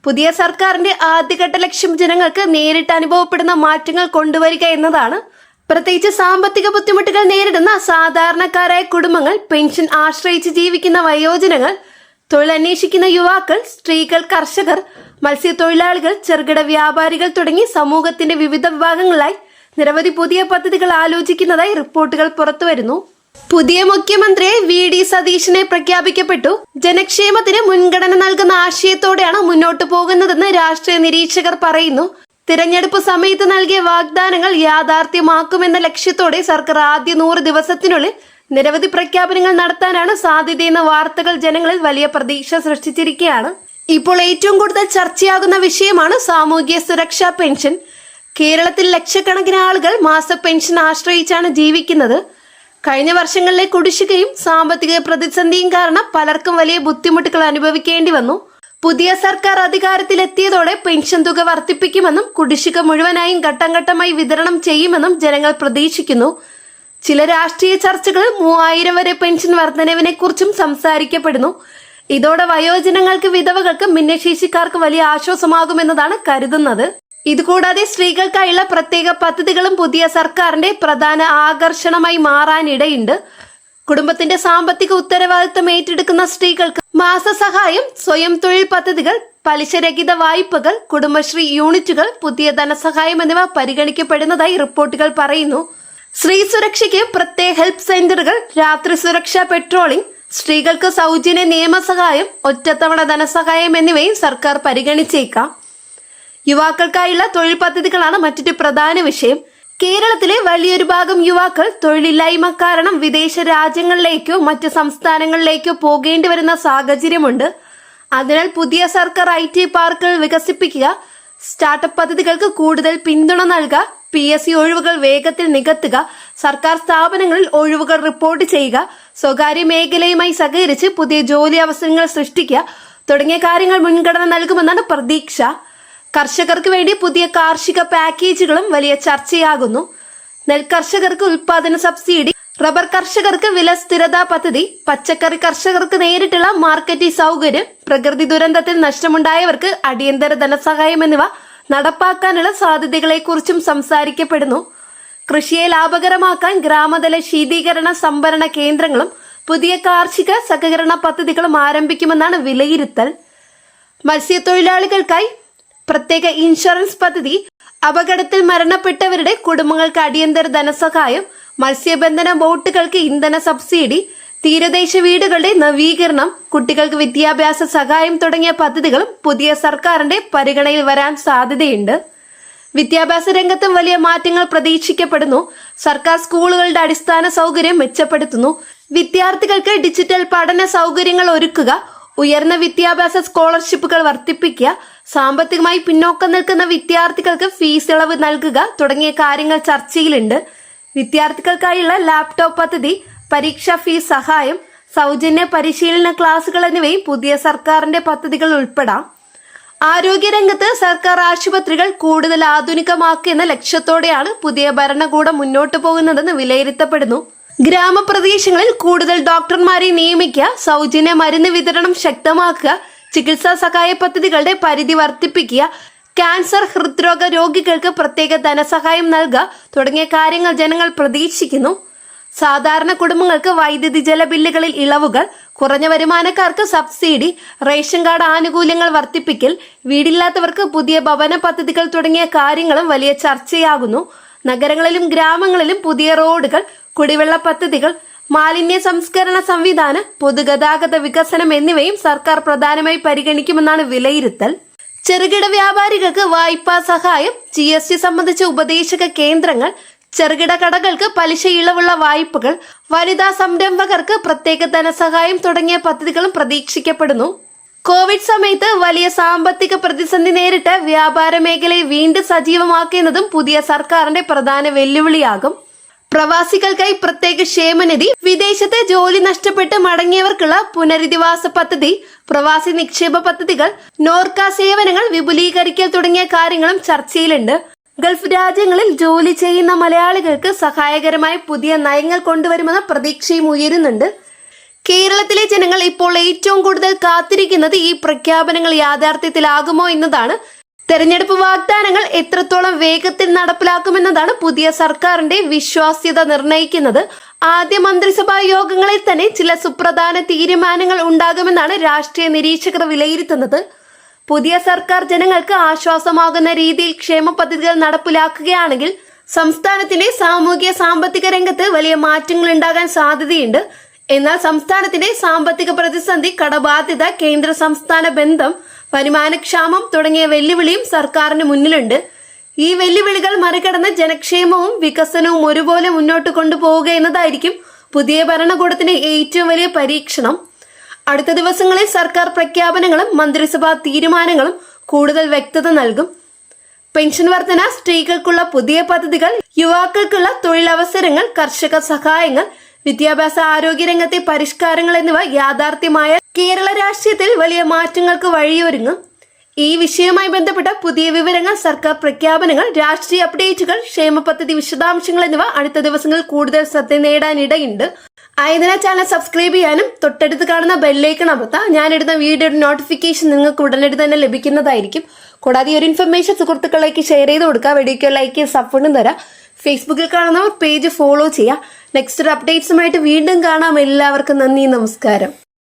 പുതിയ സർക്കാരിന്റെ ആദ്യഘട്ട ലക്ഷ്യം ജനങ്ങൾക്ക് നേരിട്ട് അനുഭവപ്പെടുന്ന മാറ്റങ്ങൾ കൊണ്ടുവരിക എന്നതാണ്. പ്രത്യേകിച്ച് സാമ്പത്തിക ബുദ്ധിമുട്ടുകൾ നേരിടുന്ന സാധാരണക്കാരായ കുടുംബങ്ങൾ, പെൻഷൻ ആശ്രയിച്ച് ജീവിക്കുന്ന വയോജനങ്ങൾ, തൊഴിലന്വേഷിക്കുന്ന യുവാക്കൾ, സ്ത്രീകൾ, കർഷകർ, മത്സ്യത്തൊഴിലാളികൾ, ചെറുകിട വ്യാപാരികൾ തുടങ്ങി സമൂഹത്തിന്റെ വിവിധ വിഭാഗങ്ങളായി നിരവധി പുതിയ പദ്ധതികൾ ആലോചിക്കുന്നതായി റിപ്പോർട്ടുകൾ പുറത്തുവരുന്നു. പുതിയ മുഖ്യമന്ത്രിയെ VD സതീശനെ പ്രഖ്യാപിക്കപ്പെട്ടു. ജനക്ഷേമത്തിന് മുൻഗണന നൽകുന്ന ആശയത്തോടെയാണ് മുന്നോട്ടു പോകുന്നതെന്ന് രാഷ്ട്രീയ നിരീക്ഷകർ പറയുന്നു. തിരഞ്ഞെടുപ്പ് സമയത്ത് നൽകിയ വാഗ്ദാനങ്ങൾ യാഥാർത്ഥ്യമാക്കുമെന്ന ലക്ഷ്യത്തോടെ സർക്കാർ ആദ്യ 100 ദിവസത്തിനുള്ളിൽ നിരവധി പ്രഖ്യാപനങ്ങൾ നടത്താനാണ് സാധ്യതയെന്ന വാർത്തകൾ ജനങ്ങളിൽ വലിയ പ്രതീക്ഷ സൃഷ്ടിച്ചിരിക്കുകയാണ്. ഇപ്പോൾ ഏറ്റവും കൂടുതൽ ചർച്ചയാകുന്ന വിഷയമാണ് സാമൂഹ്യ സുരക്ഷാ പെൻഷൻ. കേരളത്തിൽ ലക്ഷക്കണക്കിന് ആളുകൾ മാസ പെൻഷൻ ആശ്രയിച്ചാണ് ജീവിക്കുന്നത്. കഴിഞ്ഞ വർഷങ്ങളിലെ കുടിശ്ശികയും സാമ്പത്തിക പ്രതിസന്ധിയും കാരണം പലർക്കും വലിയ ബുദ്ധിമുട്ടുകൾ അനുഭവിക്കേണ്ടി വന്നു. പുതിയ സർക്കാർ അധികാരത്തിലെത്തിയതോടെ പെൻഷൻ തുക വർദ്ധിപ്പിക്കുമെന്നും കുടിശ്ശിക മുഴുവനായും ഘട്ടം ഘട്ടമായി വിതരണം ചെയ്യുമെന്നും ജനങ്ങൾ പ്രതീക്ഷിക്കുന്നു. ചില രാഷ്ട്രീയ ചർച്ചകളിൽ 3000 വരെ പെൻഷൻ വർധനവിനെ കുറിച്ചും സംസാരിക്കപ്പെടുന്നു. ഇതോടെ വയോജനങ്ങൾക്ക്, വിധവകൾക്ക്, ഭിന്നശേഷിക്കാർക്ക് വലിയ ആശ്വാസമാകുമെന്നതാണ് കരുതുന്നത്. ഇതുകൂടാതെ സ്ത്രീകൾക്കായുള്ള പ്രത്യേക പദ്ധതികളും പുതിയ സർക്കാരിന്റെ പ്രധാന ആകർഷണമായി മാറാനിടയുണ്ട്. കുടുംബത്തിന്റെ സാമ്പത്തിക ഉത്തരവാദിത്തം ഏറ്റെടുക്കുന്ന സ്ത്രീകൾക്ക് മാസസഹായം, സ്വയം തൊഴിൽ പദ്ധതികൾ, പലിശരഹിത വായ്പകൾ, കുടുംബശ്രീ യൂണിറ്റുകൾ, പുതിയ ധനസഹായം എന്നിവ പരിഗണിക്കപ്പെടുന്നതായി റിപ്പോർട്ടുകൾ പറയുന്നു. സ്ത്രീ സുരക്ഷയ്ക്ക് പ്രത്യേക ഹെൽപ്പ് സെന്ററുകൾ, രാത്രി സുരക്ഷാ പെട്രോളിംഗ്, സ്ത്രീകൾക്ക് സൗജന്യ നിയമസഹായം, ഒറ്റത്തവണ ധനസഹായം എന്നിവയും സർക്കാർ പരിഗണിച്ചേക്കാം. യുവാക്കൾക്കായുള്ള തൊഴിൽ പദ്ധതികളാണ് മറ്റൊരു പ്രധാന വിഷയം. കേരളത്തിലെ വലിയൊരു ഭാഗം യുവാക്കൾ തൊഴിലില്ലായ്മ കാരണം വിദേശ രാജ്യങ്ങളിലേക്കോ മറ്റ് സംസ്ഥാനങ്ങളിലേക്കോ പോകേണ്ടി വരുന്ന സാഹചര്യമുണ്ട്. അതിനാൽ പുതിയ സർക്കാർ IT പാർക്കുകൾ വികസിപ്പിക്കുക, സ്റ്റാർട്ടപ്പ് പദ്ധതികൾക്ക് കൂടുതൽ പിന്തുണ നൽകുക, PSC ഒഴിവുകൾ വേഗത്തിൽ നികത്തുക, സർക്കാർ സ്ഥാപനങ്ങളിൽ ഒഴിവുകൾ റിപ്പോർട്ട് ചെയ്യുക, സ്വകാര്യ മേഖലയുമായി സഹകരിച്ച് പുതിയ ജോലി അവസരങ്ങൾ സൃഷ്ടിക്കുക തുടങ്ങിയ കാര്യങ്ങൾ മുൻഗണന നൽകുമെന്നാണ് പ്രതീക്ഷ. കർഷകർക്ക് വേണ്ടി പുതിയ കാർഷിക പാക്കേജുകളും വലിയ ചർച്ചയാകുന്നു. നെൽകർഷകർക്ക് ഉൽപാദന സബ്സിഡി, റബ്ബർ കർഷകർക്ക് വില സ്ഥിരതാ പദ്ധതി, പച്ചക്കറി കർഷകർക്ക് നേരിട്ടുള്ള മാർക്കറ്റിംഗ് സൗകര്യം, പ്രകൃതി ദുരന്തത്തിൽ നഷ്ടമുണ്ടായവർക്ക് അടിയന്തര ധനസഹായം എന്നിവ നടപ്പാക്കാനുള്ള സാധ്യതകളെക്കുറിച്ചും സംസാരിക്കപ്പെടുന്നു. കൃഷിയെ ലാഭകരമാക്കാൻ ഗ്രാമതല ശീതീകരണ സംഭരണ കേന്ദ്രങ്ങളും പുതിയ കാർഷിക സഹകരണ പദ്ധതികളും ആരംഭിക്കുമെന്നാണ് വിലയിരുത്തൽ. മത്സ്യത്തൊഴിലാളികൾക്കായി പ്രത്യേക ഇൻഷുറൻസ് പദ്ധതി, അപകടത്തിൽ മരണപ്പെട്ടവരുടെ കുടുംബങ്ങൾക്ക് അടിയന്തര ധനസഹായം, മത്സ്യബന്ധന ബോട്ടുകൾക്ക് ഇന്ധന സബ്സിഡി, തീരദേശ വീടുകളുടെ നവീകരണം, കുട്ടികൾക്ക് വിദ്യാഭ്യാസ സഹായം തുടങ്ങിയ പദ്ധതികളും പുതിയ സർക്കാരിന്റെ പരിഗണനയിൽ വരാൻ സാധ്യതയുണ്ട്. വിദ്യാഭ്യാസ രംഗത്തും വലിയ മാറ്റങ്ങൾ പ്രതീക്ഷിക്കപ്പെടുന്നു. സർക്കാർ സ്കൂളുകളുടെ അടിസ്ഥാന സൗകര്യം മെച്ചപ്പെടുത്തുന്നു. വിദ്യാർത്ഥികൾക്ക് ഡിജിറ്റൽ പഠന സൗകര്യങ്ങൾ ഒരുക്കുക, ഉയർന്ന വിദ്യാഭ്യാസ സ്കോളർഷിപ്പുകൾ വർദ്ധിപ്പിക്കുക, സാമ്പത്തികമായി പിന്നോക്കം നിൽക്കുന്ന വിദ്യാർത്ഥികൾക്ക് ഫീസ് ഇളവ് നൽകുക തുടങ്ങിയ കാര്യങ്ങൾ ചർച്ചയിലുണ്ട്. വിദ്യാർത്ഥികൾക്കായുള്ള ലാപ്ടോപ്പ് പദ്ധതി, പരീക്ഷാ ഫീസ് സഹായം, സൗജന്യ പരിശീലന ക്ലാസുകൾ എന്നിവയും പുതിയ സർക്കാരിന്റെ പദ്ധതികൾ ഉൾപ്പെടാം. ആരോഗ്യരംഗത്ത് സർക്കാർ ആശുപത്രികൾ കൂടുതൽ ആധുനികമാക്കുന്ന ലക്ഷ്യത്തോടെയാണ് പുതിയ ഭരണകൂടം മുന്നോട്ടു പോകുന്നതെന്ന് വിലയിരുത്തപ്പെടുന്നു. ഗ്രാമപ്രദേശങ്ങളിൽ കൂടുതൽ ഡോക്ടർമാരെ നിയമിക്കുക, സൗജന്യ മരുന്ന് വിതരണം ശക്തമാക്കുക, ചികിത്സാ സഹായ പദ്ധതികളുടെ പരിധി വർദ്ധിപ്പിക്കുക, ക്യാൻസർ, ഹൃദ്രോഗ രോഗികൾക്ക് പ്രത്യേക ധനസഹായം നൽകുക തുടങ്ങിയ കാര്യങ്ങൾ ജനങ്ങൾ പ്രതീക്ഷിക്കുന്നു. സാധാരണ കുടുംബങ്ങൾക്ക് വൈദ്യുതി ജല ബില്ലുകളിൽ ഇളവുകൾ, കുറഞ്ഞ വരുമാനക്കാർക്ക് സബ്സിഡി, റേഷൻ കാർഡ് ആനുകൂല്യങ്ങൾ വർദ്ധിപ്പിക്കൽ, വീടില്ലാത്തവർക്ക് പുതിയ ഭവന പദ്ധതികൾ തുടങ്ങിയ കാര്യങ്ങളും വലിയ ചർച്ചയാകുന്നു. നഗരങ്ങളിലും ഗ്രാമങ്ങളിലും പുതിയ റോഡുകൾ, കുടിവെള്ള പദ്ധതികൾ, മാലിന്യ സംസ്കരണ സംവിധാനം, പൊതുഗതാഗത വികസനം എന്നിവയും സർക്കാർ പ്രധാനമായി പരിഗണിക്കുമെന്നാണ് വിലയിരുത്തൽ. ചെറുകിട വ്യാപാരികൾക്ക് വായ്പാ സഹായം, GST സംബന്ധിച്ച ഉപദേശക കേന്ദ്രങ്ങൾ, ചെറുകിട കടകൾക്ക് പലിശ ഇളവുള്ള വായ്പകൾ, വനിതാ സംരംഭകർക്ക് പ്രത്യേക ധനസഹായം തുടങ്ങിയ പദ്ധതികളും പ്രതീക്ഷിക്കപ്പെടുന്നു. കോവിഡ് സമയത്ത് വലിയ സാമ്പത്തിക പ്രതിസന്ധി നേരിട്ട് വ്യാപാര മേഖലയെ വീണ്ടും സജീവമാക്കുന്നതും പുതിയ സർക്കാരിന്റെ പ്രധാന വെല്ലുവിളിയാകും. പ്രവാസികൾക്കായി പ്രത്യേക ക്ഷേമനിധി, വിദേശത്തെ ജോലി നഷ്ടപ്പെട്ട് മടങ്ങിയവർക്കുള്ള പുനരധിവാസ പദ്ധതി, പ്രവാസി നിക്ഷേപ പദ്ധതികൾ, നോർക്ക സേവനങ്ങൾ വിപുലീകരിക്കൽ തുടങ്ങിയ കാര്യങ്ങളും ചർച്ചയിലുണ്ട്. ഗൾഫ് രാജ്യങ്ങളിൽ ജോലി ചെയ്യുന്ന മലയാളികൾക്ക് സഹായകരമായ പുതിയ നയങ്ങൾ കൊണ്ടുവരുമെന്ന പ്രതീക്ഷയും ഉയരുന്നുണ്ട്. കേരളത്തിലെ ജനങ്ങൾ ഇപ്പോൾ ഏറ്റവും കൂടുതൽ കാത്തിരിക്കുന്നത് ഈ പ്രഖ്യാപനങ്ങൾ യാഥാർത്ഥ്യത്തിലാകുമോ എന്നതാണ്. തെരഞ്ഞെടുപ്പ് വാഗ്ദാനങ്ങൾ എത്രത്തോളം വേഗത്തിൽ നടപ്പിലാക്കുമെന്നതാണ് പുതിയ സർക്കാരിന്റെ വിശ്വാസ്യത നിർണ്ണയിക്കുന്നത്. ആദ്യ മന്ത്രിസഭാ യോഗങ്ങളിൽ തന്നെ ചില സുപ്രധാന തീരുമാനങ്ങൾ ഉണ്ടാകുമെന്നാണ് രാഷ്ട്രീയ നിരീക്ഷകർ വിലയിരുത്തുന്നത്. പുതിയ സർക്കാർ ജനങ്ങൾക്ക് ആശ്വാസമാകുന്ന രീതിയിൽ ക്ഷേമ പദ്ധതികൾ നടപ്പിലാക്കുകയാണെങ്കിൽ സംസ്ഥാനത്തിന്റെ സാമൂഹിക സാമ്പത്തിക രംഗത്ത് വലിയ മാറ്റങ്ങൾ ഉണ്ടാകാൻ സാധ്യതയുണ്ട്. എന്നാൽ സംസ്ഥാനത്തിന്റെ സാമ്പത്തിക പ്രതിസന്ധി, കടബാധ്യത, കേന്ദ്ര സംസ്ഥാന ബന്ധം, വരുമാനക്ഷാമം തുടങ്ങിയ വെല്ലുവിളിയും സർക്കാരിന് മുന്നിലുണ്ട്. ഈ വെല്ലുവിളികൾ മറികടന്ന് ജനക്ഷേമവും വികസനവും ഒരുപോലെ മുന്നോട്ട് കൊണ്ടുപോവുക എന്നതായിരിക്കും പുതിയ ഭരണകൂടത്തിന്റെ ഏറ്റവും വലിയ പരീക്ഷണം. അടുത്ത ദിവസങ്ങളിൽ സർക്കാർ പ്രഖ്യാപനങ്ങളും മന്ത്രിസഭാ തീരുമാനങ്ങളും കൂടുതൽ വ്യക്തത നൽകും. പെൻഷൻ വർധന, സ്ത്രീകൾക്കുള്ള പുതിയ പദ്ധതികൾ, യുവാക്കൾക്കുള്ള തൊഴിലവസരങ്ങൾ, കർഷക സഹായങ്ങൾ, വിദ്യാഭ്യാസ ആരോഗ്യരംഗത്തെ പരിഷ്കാരങ്ങൾ എന്നിവ യാഥാർത്ഥ്യമായ കേരള രാഷ്ട്രീയത്തിൽ വലിയ മാറ്റങ്ങൾക്ക് വഴിയൊരുങ്ങും. ഈ വിഷയവുമായി ബന്ധപ്പെട്ട പുതിയ വിവരങ്ങൾ, സർക്കാർ പ്രഖ്യാപനങ്ങൾ, രാഷ്ട്രീയ അപ്ഡേറ്റുകൾ, ക്ഷേമ പദ്ധതി വിശദാംശങ്ങൾ എന്നിവ അടുത്ത ദിവസങ്ങളിൽ കൂടുതൽ ശ്രദ്ധ നേടാനിടയുണ്ട്. ആയതിനാൽ ചാനൽ സബ്സ്ക്രൈബ് ചെയ്യാനും തൊട്ടടുത്ത് കാണുന്ന ബെല്ലൈക്കൺ അമർത്താം. ഞാനിടുന്ന വീഡിയോയുടെ നോട്ടിഫിക്കേഷൻ നിങ്ങൾക്ക് ഉടനടി തന്നെ ലഭിക്കുന്നതായിരിക്കും. കൂടാതെ ഈ ഒരു ഇൻഫർമേഷൻ സുഹൃത്തുക്കളിലേക്ക് ഷെയർ ചെയ്ത് കൊടുക്കുക. വീഡിയോയ്ക്ക് ലൈക്ക് സപ്പോർട്ടും തരാം. ഫേസ്ബുക്കിൽ കാണുന്നവർ പേജ് ഫോളോ ചെയ്യുക. നെക്സ്റ്റ് ഒരു അപ്ഡേറ്റ്സുമായിട്ട് വീണ്ടും കാണാം. എല്ലാവർക്കും നന്ദി, നമസ്കാരം.